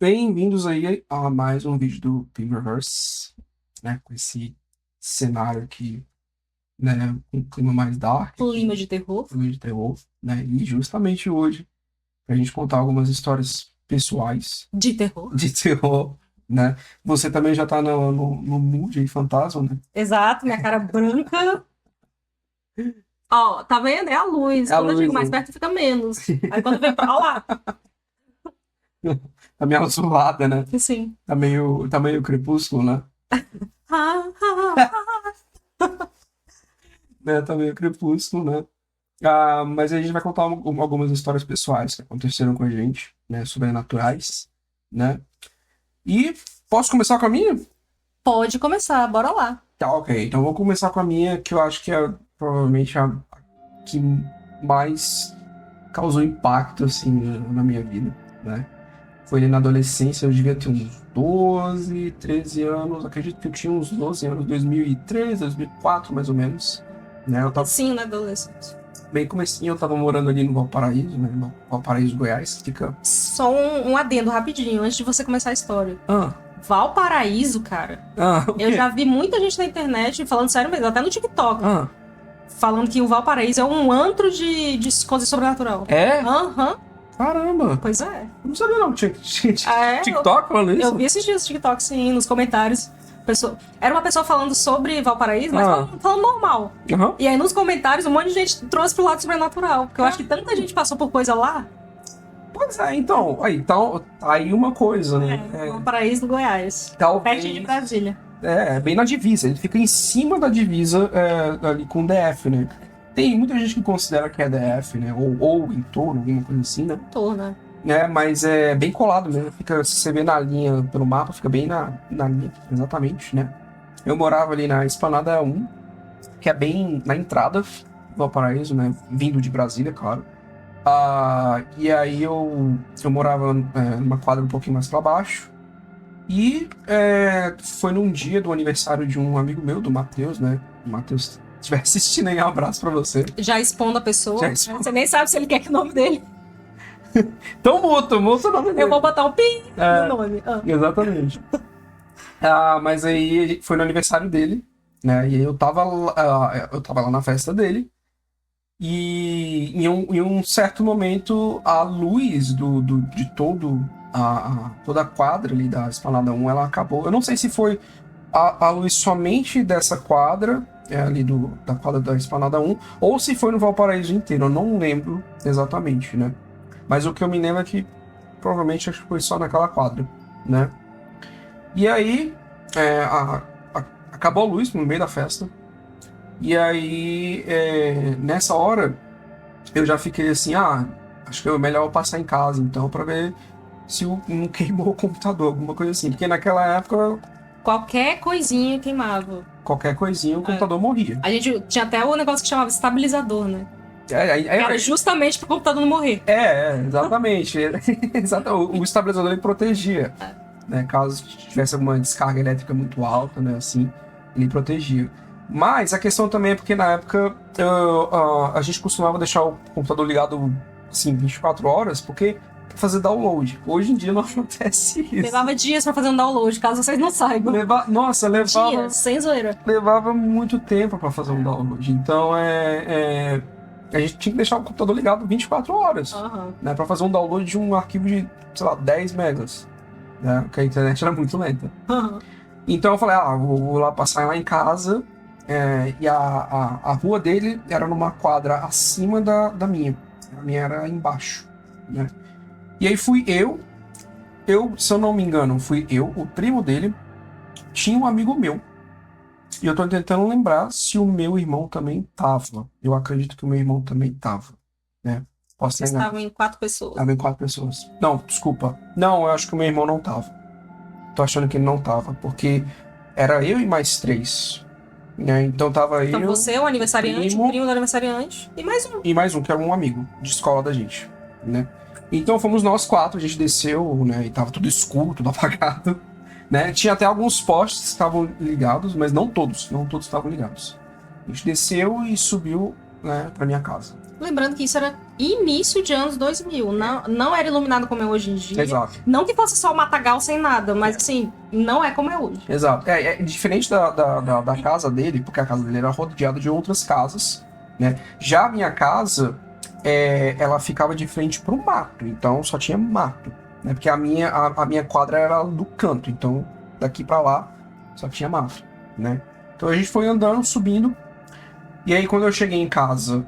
Bem-vindos aí a mais um vídeo do Pimverse, né? Com esse cenário aqui, né? Um clima mais dark, Clima de terror. clima de terror, né? E justamente hoje, pra gente contar algumas histórias pessoais De terror. de terror, né? Você também já tá no mood aí, fantasma, né? Exato, minha cara branca. Ó, tá vendo? É a luz. É a Quando eu luz, chego mais né? perto, fica menos. Aí quando vem pra lá, Tá meio azulada, né? sim. Tá meio crepúsculo, né? Tá meio crepúsculo, né? Mas a gente vai contar algumas histórias pessoais que aconteceram com a gente, né? Sobrenaturais, né? E posso começar com a minha? Pode começar, bora lá. Tá, ok. Então eu vou começar com a minha, que eu acho que é provavelmente a que mais causou impacto, assim, na minha vida, né? Foi ali na adolescência, eu devia ter uns 12, 13 anos. Acredito que eu tinha uns 12 anos, 2003, 2004, mais ou menos. Né? Eu tava Sim, né, adolescente. bem comecinho, eu tava morando ali no Valparaíso, né? No Valparaíso, Goiás, que fica... Só um adendo rapidinho, antes de você começar a história. Ah, Valparaíso, cara. o Eu quê? já vi muita gente na internet falando sério mesmo, até no TikTok, Ah, falando que o Valparaíso é um antro de coisa sobrenatural. é? Aham, Caramba! pois é. Eu não sabia não, tinha É, TikTok falando isso? eu vi esses dias no TikTok, sim, nos comentários. Era uma pessoa falando sobre Valparaíso, mas falando normal. Aham. E aí nos comentários um monte de gente trouxe pro lado sobrenatural. Porque eu acho que tanta gente passou por coisa lá. Pois é, então, tá aí uma coisa, né? Valparaíso do Goiás. Talvez... Pertinho de Brasília. É bem na divisa, ele fica em cima da divisa ali com o DF, né? Tem muita gente que considera que é DF, né? Ou em torno, alguma coisa assim, né? Torna. Mas é bem colado mesmo. Fica, se você vê na linha pelo mapa, fica bem na linha, exatamente, né? Eu morava ali na Esplanada 1, que é bem na entrada do Valparaíso, né? Vindo de Brasília, claro. E aí eu morava numa quadra um pouquinho mais pra baixo. E foi num dia do aniversário de um amigo meu, do Matheus, né? O Matheus, se estiver assistindo aí, um abraço pra você. Já expondo a pessoa. Já Né? expondo. Você nem sabe se ele quer que o nome dele. Então muta o nome dele. Eu vou botar um pi no nome. Exatamente. Mas aí foi no aniversário dele, né? E aí eu tava lá na festa dele. E em um certo momento, a luz de toda a quadra ali da Esplanada 1, ela acabou. Eu não sei se foi a luz somente dessa quadra, ali da quadra da Esplanada 1, ou se foi no Valparaíso inteiro. Eu não lembro exatamente, né? Mas o que eu me lembro é que provavelmente acho que foi só naquela quadra, né? E aí, acabou a luz no meio da festa. E aí, nessa hora, eu já fiquei assim, acho que é melhor eu passar em casa, então, pra ver se não queimou o computador, alguma coisa assim. Porque naquela época, Qualquer coisinha queimava. qualquer coisinha, o computador morria. A gente tinha até o negócio que chamava estabilizador, né? Era É, justamente pro computador não morrer. exatamente. O estabilizador ele protegia, né? Caso tivesse alguma descarga elétrica muito alta, né? Assim, ele protegia. Mas a questão também é porque na época a gente costumava deixar o computador ligado assim 24 horas, porque pra fazer download. Hoje em dia não acontece isso. Levava dias pra fazer um download, caso vocês não saibam. Levava Dias, sem zoeira. levava muito tempo para fazer um download. Então a gente tinha que deixar o computador ligado 24 horas, né, para fazer um download de um arquivo de, sei lá, 10 megas, né, porque a internet era muito lenta. Então eu falei, vou lá passar lá em casa, e a rua dele era numa quadra acima da minha. A minha era embaixo, né? E aí fui se eu não me engano, fui eu, o primo dele, tinha um amigo meu. E eu tô tentando lembrar se o meu irmão também tava. Eu acredito que o meu irmão também tava, né? Posso Vocês enganar. estavam em 4 pessoas. Tava em 4 pessoas. Não, desculpa. Não, eu acho que o meu irmão não tava. Tô achando que ele não tava, porque era eu e mais 3. Né? Então tava Então eu, você, o aniversariante, primo, o primo do aniversariante e mais um. e mais um, que era um amigo de escola da gente, né? Então fomos nós 4, a gente desceu, né? E tava tudo escuro, tudo apagado, né? Tinha até alguns postes que estavam ligados, mas não todos estavam ligados. A gente desceu e subiu, né, pra minha casa. Lembrando que isso era início de anos 2000. Não era iluminado como é hoje em dia. Exato. Não que fosse só o matagal sem nada, mas assim, não é como é hoje. Exato. É diferente da casa dele, porque a casa dele era rodeada de outras casas, né? Já a minha casa, ela ficava de frente pro mato, então só tinha mato, né? Porque a minha quadra era do canto, então daqui pra lá só tinha mato, né? Então a gente foi andando, subindo, e aí quando eu cheguei em casa,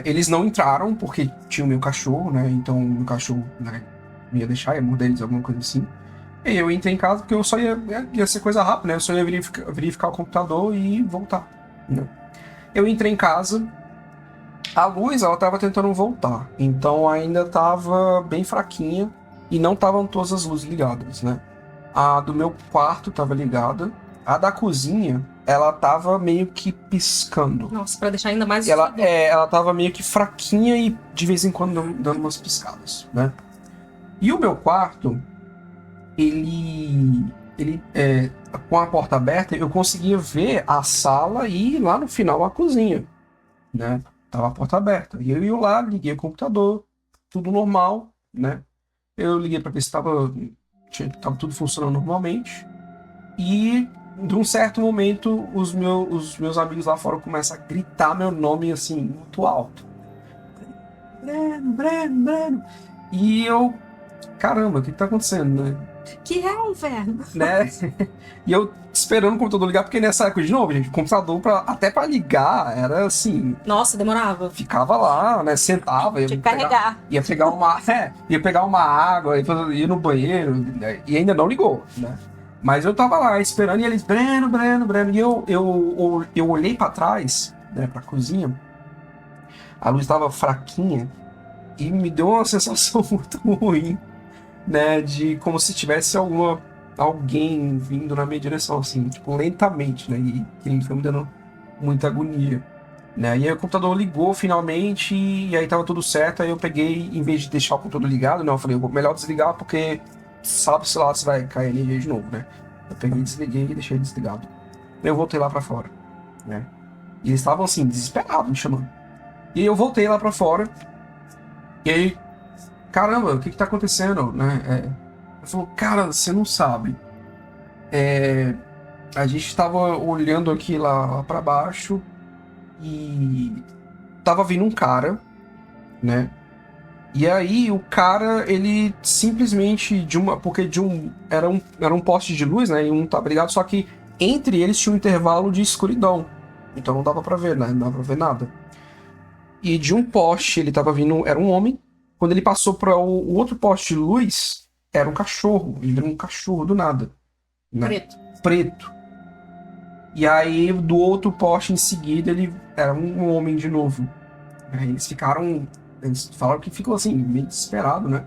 eles não entraram, porque tinha o meu cachorro, né? Então o meu cachorro, né, ia deixar, ia morder eles, alguma coisa assim. E eu entrei em casa porque eu só ia ser coisa rápida, né? Eu só ia verificar o computador e voltar, né? Eu entrei em casa, a luz, ela tava tentando voltar, então ainda tava bem fraquinha e não estavam todas as luzes ligadas, né? A do meu quarto tava ligada, a da cozinha, ela tava meio que piscando. Nossa, pra deixar ainda mais... Ela tava meio que fraquinha e de vez em quando dando umas piscadas, né? E o meu quarto, ele com a porta aberta, eu conseguia ver a sala e lá no final a cozinha, né? Tava a porta aberta. E eu ia lá, liguei o computador, tudo normal, né? Eu liguei para ver se tava tudo funcionando normalmente. E de um certo momento, os meus amigos lá fora começam a gritar meu nome assim, muito alto. Breno. E eu, caramba, o que tá acontecendo, né? Que é, inferno? Né? E eu esperando o computador ligar, porque nessa época, de novo, gente, o computador até pra ligar era assim. Nossa, demorava. Ficava lá, né? Sentava, tinha que carregar. Ia pegar uma água, ia no banheiro, né, e ainda não ligou, né? Mas eu tava lá esperando e eles, Breno. E eu olhei pra trás, né, pra cozinha, a luz tava fraquinha e me deu uma sensação muito ruim, né? De como se tivesse alguém vindo na minha direção, assim, tipo, lentamente, né? E que foi me dando muita agonia, né? E aí o computador ligou finalmente e aí tava tudo certo. Aí eu peguei, em vez de deixar o computador ligado, né? Eu falei, melhor desligar porque sabe-se lá se vai cair energia de novo, né? Eu peguei, desliguei e deixei desligado. Eu voltei lá pra fora, né? E eles estavam assim, desesperados me chamando. E aí eu voltei lá pra fora e aí, caramba, o que tá acontecendo, né? Ele falou, cara, você não sabe. A gente tava olhando aqui lá pra baixo e tava vindo um cara, né? E aí o cara, ele simplesmente era um poste de luz, né? E um tava ligado, só que entre eles tinha um intervalo de escuridão. Então não dava pra ver, né? Não dava pra ver nada. E de um poste ele tava vindo, era um homem. Quando ele passou para o outro poste de luz, era um cachorro. Ele era um cachorro do nada, né? Preto. E aí, do outro poste em seguida, ele era um homem de novo. Aí eles falaram que ficou assim, meio desesperado, né?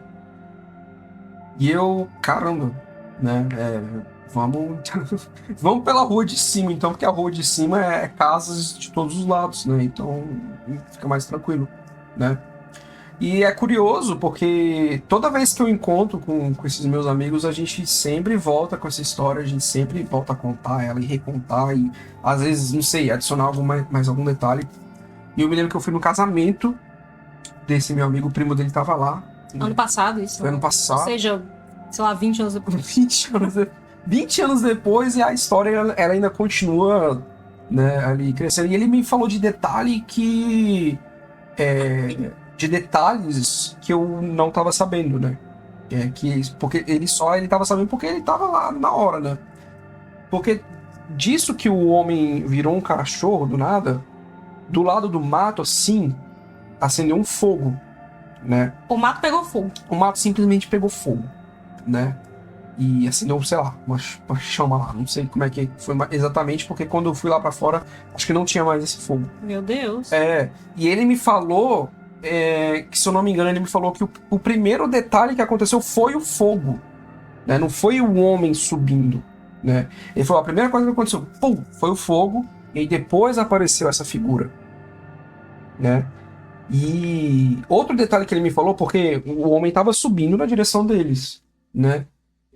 E eu, caramba, né? Vamos pela rua de cima, então, porque a rua de cima é casas de todos os lados, né? Então fica mais tranquilo, né? E é curioso porque toda vez que eu encontro com esses meus amigos, a gente sempre volta com essa história, a gente sempre volta a contar ela e recontar, e às vezes, não sei, adicionar mais algum detalhe. E eu me lembro que eu fui no casamento desse meu amigo, o primo dele tava lá. Ano passado, isso? Foi ano passado. Ou seja, sei lá, 20 anos depois. 20 anos depois, e a história ela ainda continua, né, ali crescendo. E ele me falou de detalhe de detalhes que eu não tava sabendo, né? Porque ele tava sabendo porque ele tava lá na hora, né? Porque disso que o homem virou um cachorro do nada, do lado do mato, assim, acendeu um fogo, né? O mato pegou fogo. O mato simplesmente pegou fogo, né? E acendeu, sei lá, uma chama lá. Não sei como é que foi exatamente, porque quando eu fui lá pra fora, acho que não tinha mais esse fogo. Meu Deus. E ele me falou, que se eu não me engano, ele me falou que o primeiro detalhe que aconteceu foi o fogo, né? Não foi o homem subindo, né? Ele falou, a primeira coisa que aconteceu, pum, foi o fogo, e aí depois apareceu essa figura, né? E outro detalhe que ele me falou, porque o homem estava subindo na direção deles, né?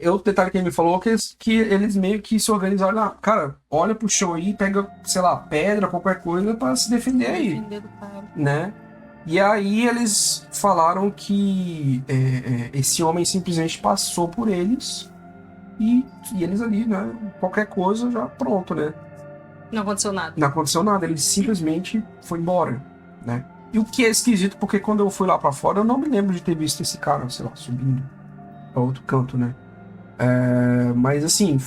Outro detalhe que ele me falou que eles meio que se organizaram lá, cara, olha pro chão aí, pega, sei lá, pedra, qualquer coisa pra se defender aí, né? E aí eles falaram que esse homem simplesmente passou por eles e eles ali, né? Qualquer coisa já pronto, né? Não aconteceu nada. Não aconteceu nada, ele simplesmente foi embora, né? E o que é esquisito, porque quando eu fui lá pra fora, eu não me lembro de ter visto esse cara, sei lá, subindo pra outro canto, né? Mas assim,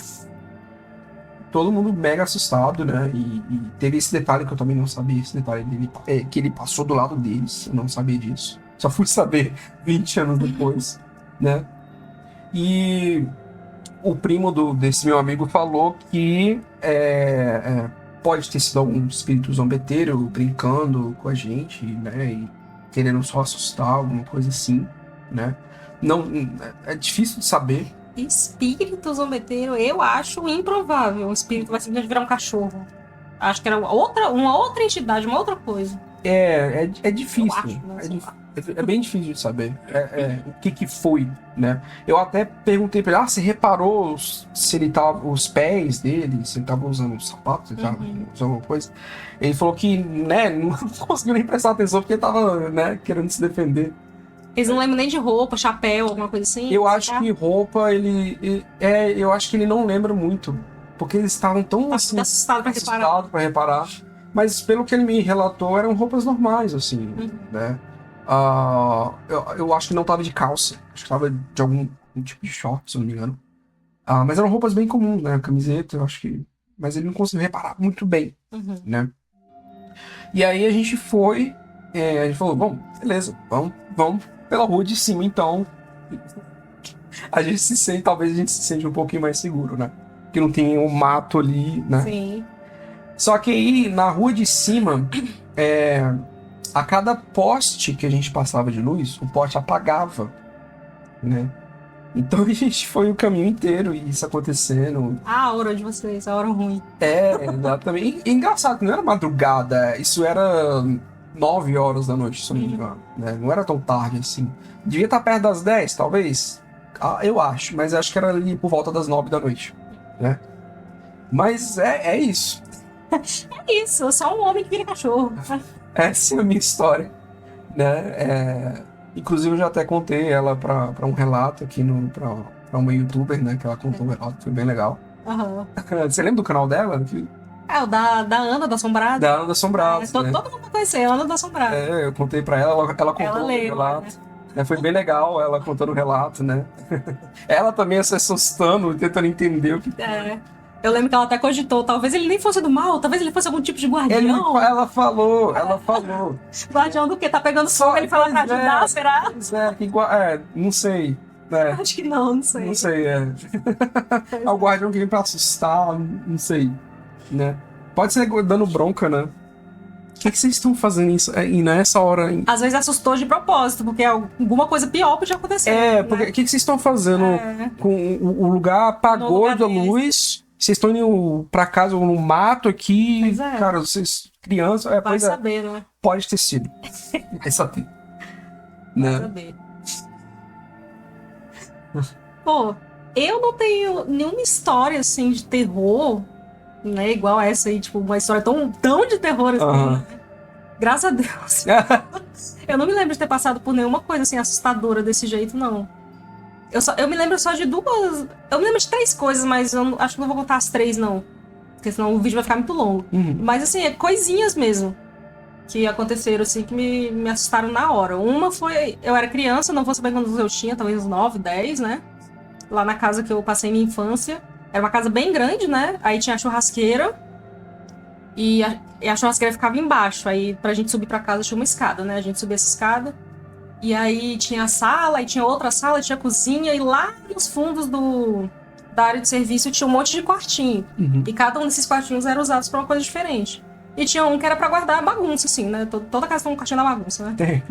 todo mundo mega assustado, né? E teve esse detalhe que eu também não sabia, esse detalhe dele, que ele passou do lado deles, eu não sabia disso. Só fui saber 20 anos depois, né? E o primo desse meu amigo falou que pode ter sido algum espírito zombeteiro brincando com a gente, né? E querendo só assustar, alguma coisa assim, né? Não, é difícil de saber. Espírito zombeteiro, eu acho improvável. Um espírito vai simplesmente virar um cachorro. Acho que era uma outra entidade, uma outra coisa. É difícil. Eu acho, né? É bem difícil de saber o que foi, né? Eu até perguntei pra ele, você reparou se ele tava, os pés dele, se ele tava usando um sapato, se ele tava usando alguma coisa? Ele falou que, né, não conseguiu nem prestar atenção porque ele tava, né, querendo se defender. Eles não lembram nem de roupa, chapéu, alguma coisa assim? Eu acho que roupa, eu acho que ele não lembra muito. Porque eles estavam tão assim, assustado pra reparar. Mas pelo que ele me relatou, eram roupas normais, assim, né? Eu acho que não tava de calça. Acho que tava de algum tipo de short, se eu não me engano. Mas eram roupas bem comuns, né? Camiseta, eu acho que... Mas ele não conseguiu reparar muito bem, né? E aí a gente foi... a gente falou, bom, beleza, vamos pela rua de cima, então. Talvez a gente se sente um pouquinho mais seguro, né? Porque não tem um mato ali, né? Sim. Só que aí, na rua de cima, a cada poste que a gente passava de luz, o poste apagava, né? Então a gente foi o caminho inteiro e isso acontecendo. A hora de vocês, a hora ruim. Exatamente. E engraçado, não era madrugada, isso era 9 horas da noite, se eu não me engano, né? Não era tão tarde assim. Devia estar perto das 10, talvez. Eu acho, mas acho que era ali por volta das 9 da noite, né? Mas é isso. É isso, eu sou um homem que vira cachorro. Essa é a minha história, né? Inclusive eu já até contei ela pra um relato aqui pra uma youtuber, né? Que ela contou um relato, foi bem legal. Você lembra do canal dela? O da Ana da Assombrada. Da Ana da Assombrada. Todo mundo vai conhecer, a Ana da Assombrada. Eu contei pra ela contou o relato. Né? Foi bem legal ela contando o relato, né? Ela também se assustando, tentando entender o que foi. Eu lembro que ela até cogitou, talvez ele nem fosse do mal, talvez ele fosse algum tipo de guardião. Ela falou. Guardião do quê? Tá pegando fogo, ele fala pra ajudar, será? Não sei. Acho que não sei. Não sei, É o guardião que vem pra assustar, não sei, né? Pode ser dando bronca, né? O que vocês estão fazendo isso aí nessa hora? Às vezes assustou de propósito, porque alguma coisa pior podia acontecer. Porque o que vocês estão fazendo com o lugar apagou da luz? Vocês estão indo pra casa no mato aqui? Cara, vocês, crianças... Vai saber, né? Pode ter sido. Vai saber. Vai saber. Pô, eu não tenho nenhuma história, assim, de terror, né? Igual essa aí, tipo, uma história tão de terror, assim, né? Graças a Deus. Eu não me lembro de ter passado por nenhuma coisa, assim, assustadora desse jeito, não. Eu me lembro só de duas... Eu me lembro de 3 coisas, mas eu acho que não vou contar as 3, não. Porque senão o vídeo vai ficar muito longo. Mas, assim, coisinhas mesmo que aconteceram, assim, que me assustaram na hora. Uma foi... Eu era criança, não vou saber quantos eu tinha, talvez uns 9, 10, né? Lá na casa que eu passei minha infância. Era uma casa bem grande, né? Aí tinha a churrasqueira. E a churrasqueira ficava embaixo. Aí, pra gente subir pra casa, tinha uma escada, né? A gente subia essa escada. E aí tinha a sala, aí tinha outra sala, tinha a cozinha. E lá nos fundos da área de serviço tinha um monte de quartinho. E cada um desses quartinhos era usado pra uma coisa diferente. E tinha um que era pra guardar a bagunça, assim, né? Toda casa tem um quartinho da bagunça, né?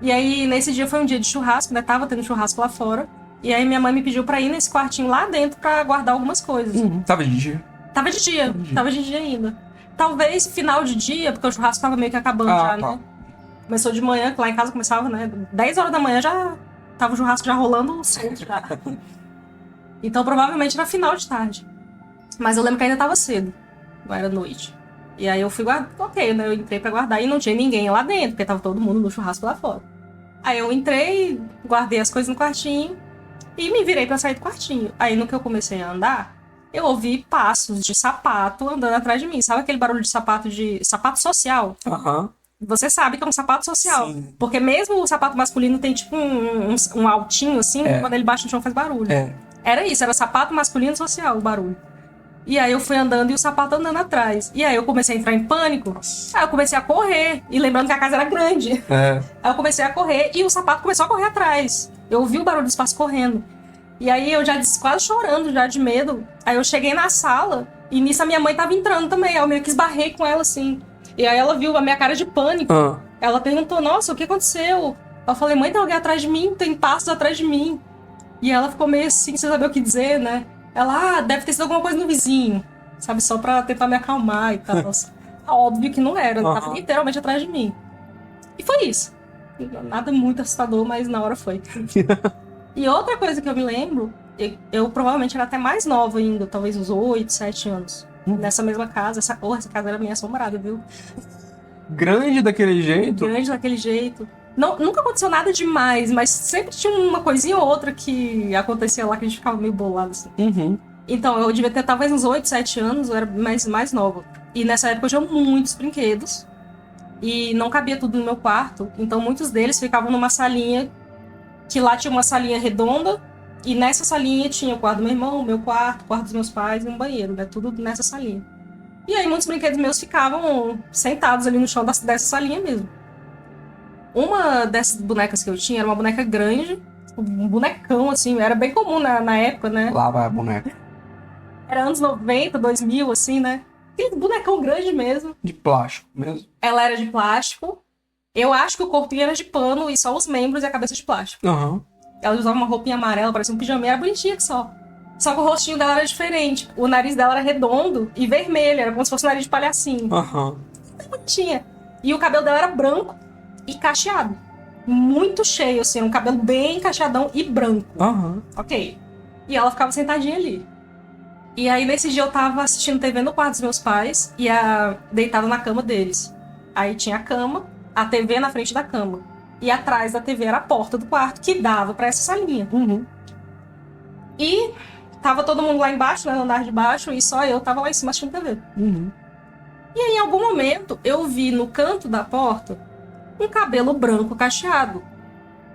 E aí, nesse dia foi um dia de churrasco, né? Tava tendo churrasco lá fora. E aí minha mãe me pediu pra ir nesse quartinho lá dentro pra guardar algumas coisas. Tava de dia? Tava de dia ainda. Talvez final de dia, porque o churrasco tava meio que acabando já, né? Começou de manhã, que lá em casa começava, né? 10 horas da manhã já tava o churrasco já rolando solto já. Então provavelmente era final de tarde. Mas eu lembro que ainda tava cedo. Não era noite. E aí eu fui guardar, ok, né? Eu entrei pra guardar e não tinha ninguém lá dentro, porque tava todo mundo no churrasco lá fora. Aí eu entrei, guardei as coisas no quartinho e me virei pra sair do quartinho. Aí no que eu comecei a andar, eu ouvi passos de sapato andando atrás de mim. Sabe aquele barulho de sapato social? Aham. Você sabe que é um sapato social. Sim. Porque mesmo o sapato masculino tem tipo um altinho assim, quando ele baixa no chão faz barulho. Era isso, era sapato masculino social o barulho. E aí eu fui andando e o sapato andando atrás. E aí eu comecei a entrar em pânico. Aí eu comecei a correr. E lembrando que a casa era grande. Aí eu comecei a correr e o sapato começou a correr atrás. Eu ouvi o barulho do espaço correndo. E aí eu já quase chorando, já de medo. Aí eu cheguei na sala e nisso a minha mãe tava entrando também. Aí eu meio que esbarrei com ela assim. E aí ela viu a minha cara de pânico. Ela perguntou, nossa, o que aconteceu? Eu falei, mãe, tem alguém atrás de mim? Tem passos atrás de mim. E ela ficou meio assim, sem saber o que dizer, né? Ela, deve ter sido alguma coisa no vizinho. Sabe, só pra tentar me acalmar e tal. Óbvio que não era, ela tava literalmente atrás de mim. E foi isso. Nada muito assustador, mas na hora foi. E outra coisa que eu me lembro, eu provavelmente era até mais nova ainda, talvez uns 8, 7 anos. Nessa mesma casa. Essa casa era meio assombrada, viu? Grande daquele jeito? Grande daquele jeito. Não, nunca aconteceu nada demais, mas sempre tinha uma coisinha ou outra que acontecia lá que a gente ficava meio bolado, assim. Então, eu devia ter talvez uns 8, 7 anos, eu era mais nova. E nessa época eu tinha muitos brinquedos. E não cabia tudo no meu quarto. Então, muitos deles ficavam numa salinha, que lá tinha uma salinha redonda. E nessa salinha tinha o quarto do meu irmão, o meu quarto, o quarto dos meus pais e um banheiro, né? Tudo nessa salinha. E aí muitos brinquedos meus ficavam sentados ali no chão dessa salinha mesmo. Uma dessas bonecas que eu tinha era uma boneca grande, um bonecão, assim, era bem comum na época, né? Lá vai a boneca. Era anos 90, 2000, assim, né? Aquele bonecão grande mesmo. De plástico mesmo? Ela era de plástico. Eu acho que o corpinho era de pano e só os membros e a cabeça de plástico. Ela usava uma roupinha amarela, parecia um pijaminha, era bonitinha que só. Só que o rostinho dela era diferente. O nariz dela era redondo e vermelho, era como se fosse um nariz de palhacinho. Bem bonitinha. E o cabelo dela era branco e cacheado. Muito cheio, assim, um cabelo bem cacheadão e branco. Ok. E ela ficava sentadinha ali. E aí, nesse dia, eu tava assistindo TV no quarto dos meus pais e deitada na cama deles. Aí tinha a cama, a TV na frente da cama. E atrás da TV era a porta do quarto, que dava pra essa salinha. E tava todo mundo lá embaixo, né, no andar de baixo, e só eu tava lá em cima assistindo TV. E aí, em algum momento, eu vi no canto da porta um cabelo branco cacheado.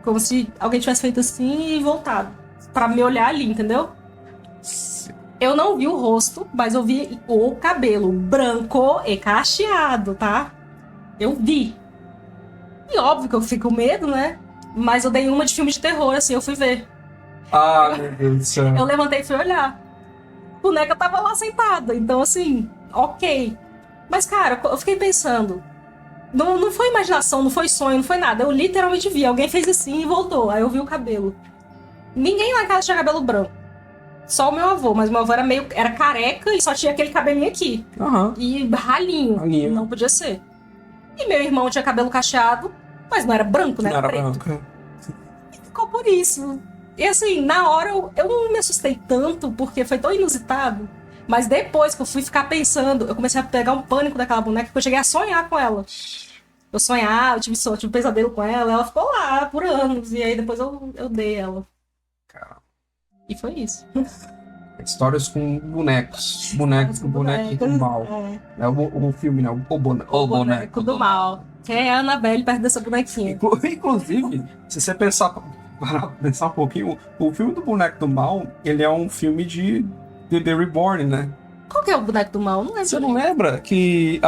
Como se alguém tivesse feito assim e voltado. Pra me olhar ali, entendeu? Eu não vi o rosto, mas eu vi o cabelo branco e cacheado, tá? Eu vi. E óbvio que eu fiquei com medo, né? Mas eu dei uma de filme de terror, assim, eu fui ver. Meu Deus do céu. Eu levantei e fui olhar. A boneca tava lá sentada, então assim, ok. Mas, cara, eu fiquei pensando. Não foi imaginação, não foi sonho, não foi nada. Eu literalmente vi. Alguém fez assim e voltou. Aí eu vi o cabelo. Ninguém lá em casa tinha cabelo branco. Só o meu avô, mas meu avô era careca e só tinha aquele cabelinho aqui. E ralinho. Não podia ser. E meu irmão tinha cabelo cacheado, mas não era branco, né? Não era preto. branco. E ficou por isso. E assim, na hora eu não me assustei tanto, porque foi tão inusitado. Mas depois que eu fui ficar pensando, eu comecei a pegar um pânico daquela boneca, que eu cheguei a sonhar com ela. Eu sonhava, eu tive pesadelo com ela ficou lá por anos. E aí depois eu dei ela. Caramba. E foi isso. Histórias com bonecos. Bonecos do mal. É o filme, né? O boneco do mal. Quem é a Annabelle perto dessa bonequinha? Inclusive, se você pensar um pouquinho, o filme do boneco do mal, ele é um filme de The Reborn, né? Qual que é o boneco do mal? Não lembro. Você não lembra que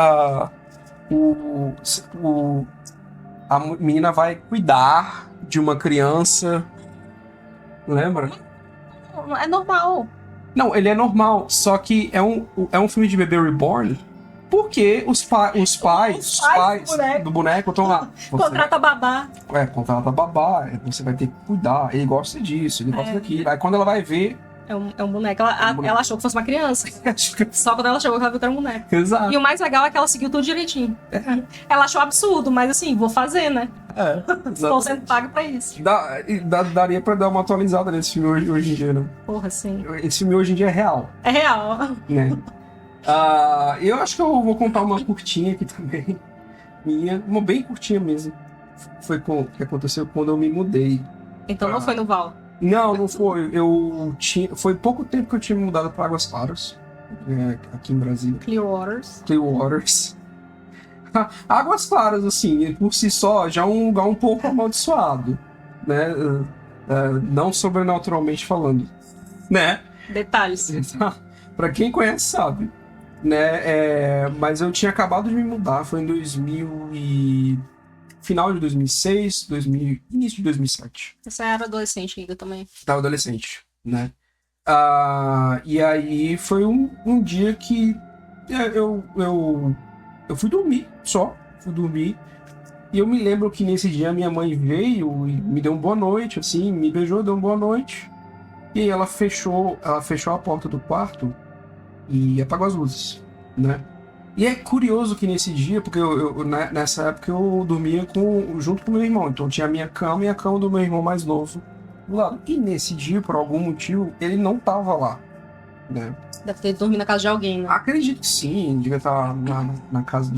a menina vai cuidar de uma criança? Lembra? É normal. Não, ele é normal, só que é um filme de bebê reborn, porque os pais do boneco estão lá. Contrata babá. Contrata babá, você vai ter que cuidar, ele gosta disso, ele gosta daquilo. Aí quando ela vai ver... É um boneco. Ela achou que fosse uma criança. Só quando ela chegou, ela viu que era um boneco. Exato. E o mais legal é que ela seguiu tudo direitinho. Ela achou absurdo, mas assim, vou fazer, né? Estou sendo pago pra isso. Daria pra dar uma atualizada nesse filme hoje em dia, né? Porra, sim. Esse filme hoje em dia é real. É real. Né? Eu acho que eu vou contar uma curtinha aqui também. Minha, uma bem curtinha mesmo. Foi com o que aconteceu quando eu me mudei. Então não foi no Val? Não foi. Foi pouco tempo que eu tinha me mudado para Águas Claras, aqui em Brasília. Clearwaters. Águas Claras, assim, por si só, já é um lugar um pouco amaldiçoado, né? Não sobrenaturalmente falando, né? Detalhes. Pra quem conhece, sabe, né? Mas eu tinha acabado de me mudar, foi em final de 2006, início de 2007. Você era adolescente ainda também? Tava adolescente, né? E aí foi um dia que eu fui dormir, fui dormir. E eu me lembro que nesse dia minha mãe veio e me deu uma boa noite, assim, me beijou, deu uma boa noite. E aí ela fechou a porta do quarto e apagou as luzes, né? E é curioso que nesse dia, porque nessa época eu dormia junto com meu irmão, então tinha a minha cama e a cama do meu irmão mais novo do lado. E nesse dia, por algum motivo, ele não tava lá, né? Deve ter dormido na casa de alguém, né? Acredito que sim, devia estar na casa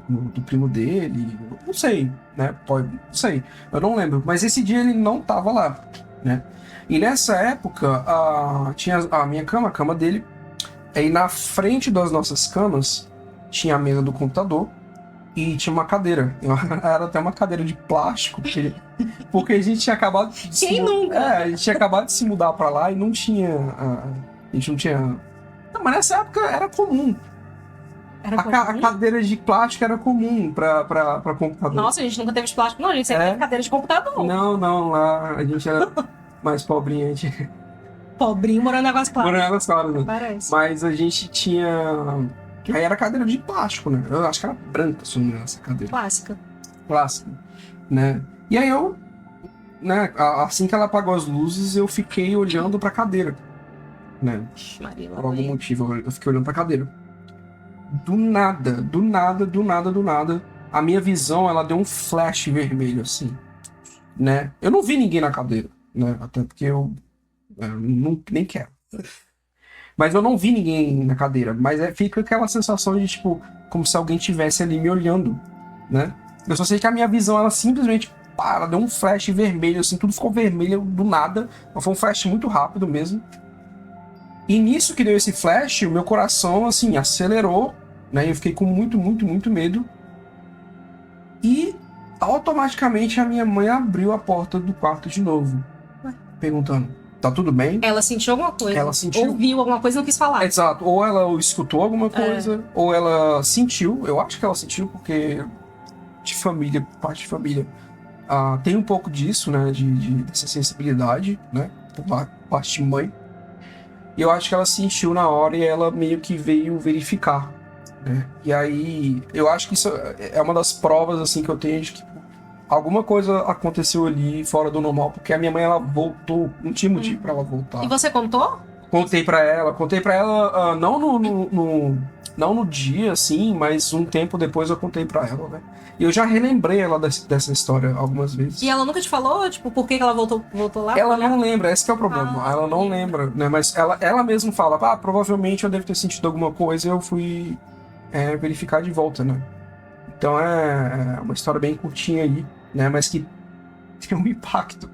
do primo dele, não sei, né? Não sei, eu não lembro. Mas esse dia ele não tava lá, né? E nessa época, tinha a minha cama, a cama dele, aí na frente das nossas camas tinha a mesa do computador e tinha uma cadeira. Era até uma cadeira de plástico, porque a gente tinha acabado de Quem nunca? a gente tinha acabado de se mudar pra lá e não tinha. A gente não tinha. Não, mas nessa época era comum. A cadeira de plástico era comum pra computador. Nossa, a gente nunca teve de plástico. Não, a gente sempre teve cadeira de computador. Não, lá a gente era mais pobrinho, a gente. Pobrinho morando em Águas Claras. Morando em Águas Claras, né? Parece. Mas a gente tinha. Aí era cadeira de plástico, né? Eu acho que era branca, se não me engano, essa cadeira. Clássica, né? E aí eu, né, assim que ela apagou as luzes, eu fiquei olhando pra cadeira, né? Maria, por algum motivo, eu fiquei olhando pra cadeira. Do nada, a minha visão, ela deu um flash vermelho, assim, né? Eu não vi ninguém na cadeira, né? Até porque eu nem quero. Mas eu não vi ninguém na cadeira. Mas fica aquela sensação de, tipo, como se alguém estivesse ali me olhando, né? Eu só sei que a minha visão, ela simplesmente, ela deu um flash vermelho, assim, tudo ficou vermelho do nada. Foi um flash muito rápido mesmo. E nisso que deu esse flash, o meu coração, assim, acelerou, né? Eu fiquei com muito medo. E automaticamente a minha mãe abriu a porta do quarto de novo, perguntando: tá tudo bem? Ela sentiu alguma coisa. Ela sentiu. Ouviu alguma coisa e não quis falar. Exato. Ou ela escutou alguma coisa, ou ela sentiu. Eu acho que ela sentiu, porque parte de família, tem um pouco disso, né? Dessa sensibilidade, né? Por parte de mãe. E eu acho que ela sentiu na hora e ela meio que veio verificar, né? E aí, eu acho que isso é uma das provas, assim, que eu tenho de que alguma coisa aconteceu ali fora do normal, porque a minha mãe, ela voltou, não tinha motivo pra ela voltar. E você contou? Contei pra ela, não no dia, assim, mas um tempo depois eu contei pra ela, né? E eu já relembrei ela dessa história algumas vezes. E ela nunca te falou, tipo, por que ela voltou lá? Ela não lembra, esse que é o problema. Ela não lembra, né? Mas ela mesma fala, provavelmente eu devo ter sentido alguma coisa e eu fui verificar de volta, né? Então é uma história bem curtinha aí, né? Mas que tem um impacto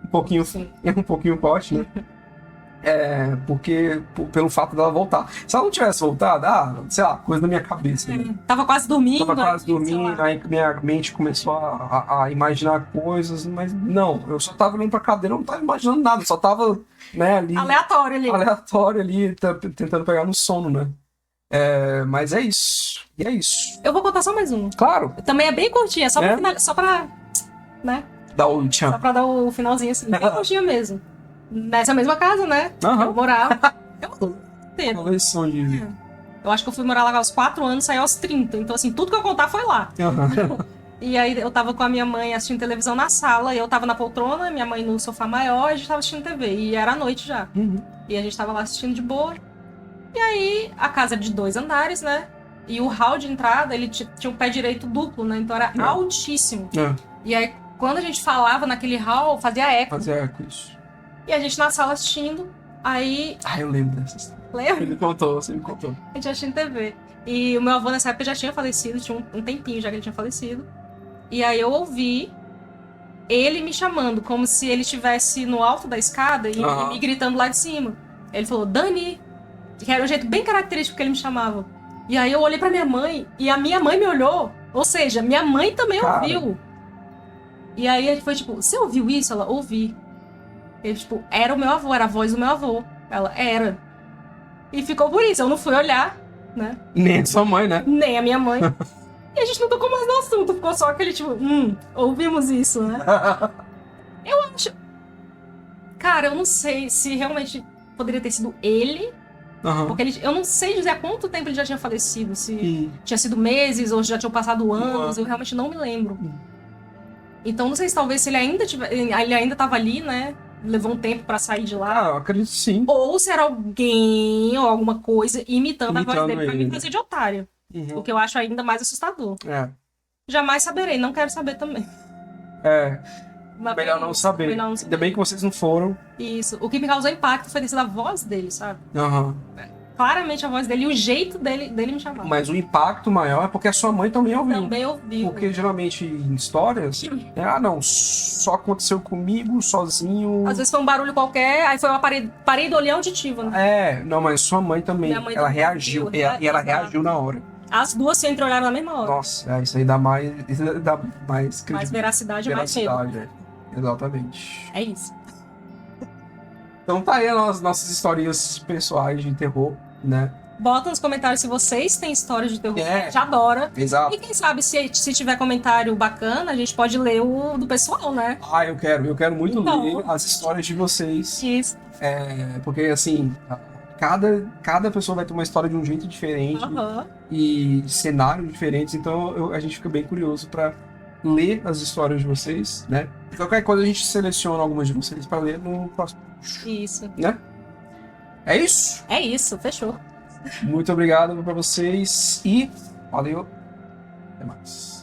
um pouquinho forte, né? Porque pelo fato dela voltar. Se ela não tivesse voltado, sei lá, coisa da minha cabeça. Né? Tava quase dormindo. Aí minha mente começou a imaginar coisas, mas não, eu só tava olhando pra cadeira, eu não tava imaginando nada, só tava, né, ali. Aleatório ali, tentando pegar no sono, né? Mas é isso. E é isso. Eu vou contar só mais um. Claro. Também é bem curtinha, só pra né? Dar o tchan. Só pra dar o finalzinho assim, bem curtinha mesmo. Nessa mesma casa, né? Eu morava. Eu acho que eu fui morar lá aos 4 anos, saí aos 30. Então, assim, tudo que eu contar foi lá. E aí eu tava com a minha mãe assistindo televisão na sala, e eu tava na poltrona, minha mãe no sofá maior, e a gente tava assistindo TV. E era à noite já. E a gente tava lá assistindo de boa. E aí, a casa era de 2 andares, né? E o hall de entrada, ele tinha um pé direito duplo, né? Então era altíssimo. E aí, quando a gente falava naquele hall, fazia eco. Isso. E a gente na sala assistindo, Aí... eu lembro dessa história. Lembra? Você me contou. A gente assistiu em TV. E o meu avô nessa época já tinha falecido, tinha um tempinho já que ele tinha falecido. E aí eu ouvi ele me chamando, como se ele estivesse no alto da escada e me gritando lá de cima. Ele falou, Dani, que era um jeito bem característico que ele me chamava. E aí eu olhei pra minha mãe, e a minha mãe me olhou. Ou seja, minha mãe também ouviu. E aí ele foi tipo, você ouviu isso? Ela, ouvi. Ele, tipo, era o meu avô, era a voz do meu avô. Ela, era. E ficou por isso, eu não fui olhar, né? Nem a sua mãe, né? Nem a minha mãe. E a gente não tocou mais no assunto, ficou só aquele tipo, ouvimos isso, né? Eu acho... Cara, eu não sei se realmente poderia ter sido ele, porque eu não sei dizer há quanto tempo ele já tinha falecido, se tinha sido meses ou já tinham passado anos, eu realmente não me lembro. Então não sei se talvez se ele ainda tava ali, né? Levou um tempo pra sair de lá. Eu acredito sim. Ou se era alguém ou alguma coisa imitando a voz dele pra me fazer de otário. O que eu acho ainda mais assustador. Jamais saberei, não quero saber também. Mas melhor não saber. Ainda bem que vocês não foram. Isso. O que me causou impacto foi ter sido a voz dele, sabe? Claramente a voz dele e o jeito dele me chamar. Mas o impacto maior é porque a sua mãe também ouviu. Também ouviu. Porque geralmente em histórias, não, só aconteceu comigo, sozinho. Às vezes foi um barulho qualquer, aí foi uma pareidolia auditiva, né? Não, mas sua mãe também. Ela reagiu. E ela reagiu na hora. As duas se entreolharam na mesma hora. Nossa, isso aí dá mais mais veracidade, mais medo. Exatamente. É isso. Então tá aí as nossas historinhas pessoais de terror, né? Bota nos comentários se vocês têm histórias de terror. A gente É. adora. Exato. E quem sabe, se tiver comentário bacana, a gente pode ler o do pessoal, né? Ah, eu quero muito Então. ler as histórias de vocês. Isso. Porque, assim, cada pessoa vai ter uma história de um jeito diferente e cenários diferentes, então a gente fica bem curioso pra ler as histórias de vocês, né? E qualquer coisa a gente seleciona algumas de vocês pra ler no próximo. Isso. Né? É isso? É isso, fechou. Muito obrigado pra vocês e valeu. Até mais.